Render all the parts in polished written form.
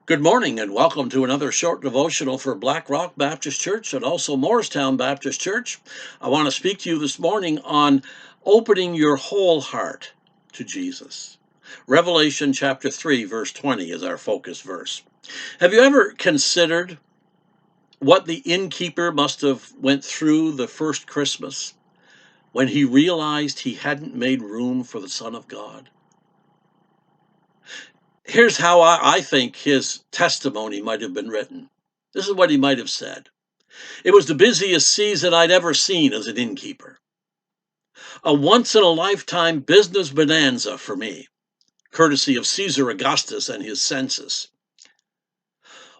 Good morning and welcome to another short devotional for Black Rock Baptist Church and also Morristown Baptist Church. I want to speak to you this morning on opening your whole heart to Jesus. Revelation chapter 3 verse 20 is our focus verse. Have you ever considered what the innkeeper must have went through the first Christmas when he realized he hadn't made room for the Son of God? Here's how I think his testimony might have been written. This is what he might have said. It was the busiest season I'd ever seen as an innkeeper. A once-in-a-lifetime business bonanza for me, courtesy of Caesar Augustus and his census.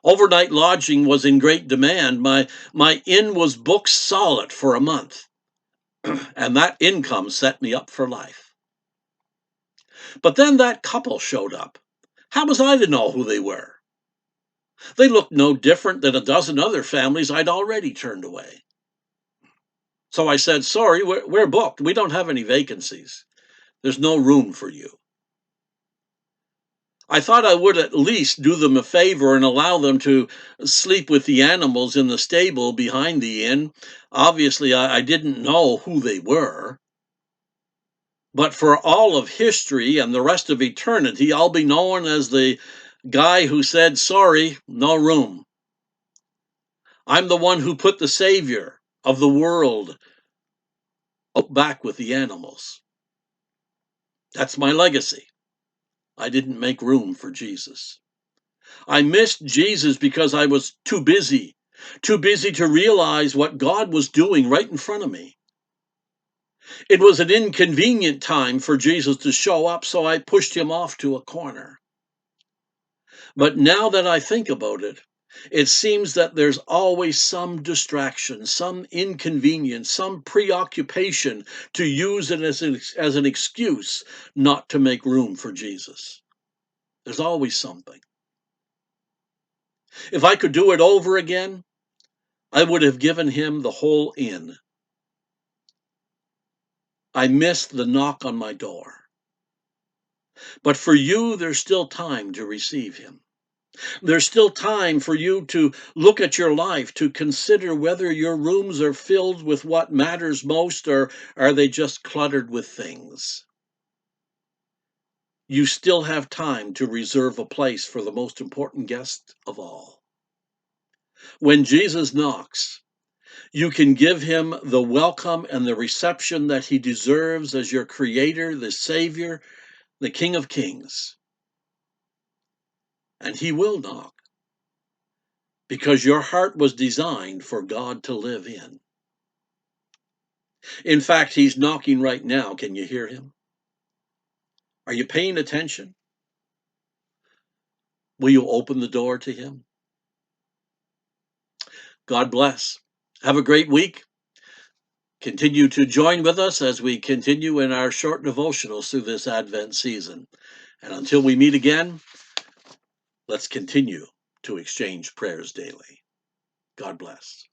Overnight lodging was in great demand. My inn was booked solid for a month, and that income set me up for life. But then that couple showed up. How was I to know who they were? They looked no different than a dozen other families I'd already turned away. So I said, sorry, we're booked. We don't have any vacancies. There's no room for you. I thought I would at least do them a favor and allow them to sleep with the animals in the stable behind the inn. Obviously, I didn't know who they were. But for all of history and the rest of eternity, I'll be known as the guy who said, sorry, no room. I'm the one who put the Savior of the world out back with the animals. That's my legacy. I didn't make room for Jesus. I missed Jesus because I was too busy to realize what God was doing right in front of me. It was an inconvenient time for Jesus to show up, so I pushed him off to a corner. But now that I think about it, it seems that there's always some distraction, some inconvenience, some preoccupation to use it as an excuse not to make room for Jesus. There's always something. If I could do it over again, I would have given him the whole inn. I missed the knock on my door. But for you, there's still time to receive him. There's still time for you to look at your life, to consider whether your rooms are filled with what matters most, or are they just cluttered with things? You still have time to reserve a place for the most important guest of all. When Jesus knocks, you can give him the welcome and the reception that he deserves as your creator, the Savior, the King of Kings. And he will knock because your heart was designed for God to live in. In fact, he's knocking right now. Can you hear him? Are you paying attention? Will you open the door to him? God bless. Have a great week. Continue to join with us as we continue in our short devotionals through this Advent season. And until we meet again, let's continue to exchange prayers daily. God bless.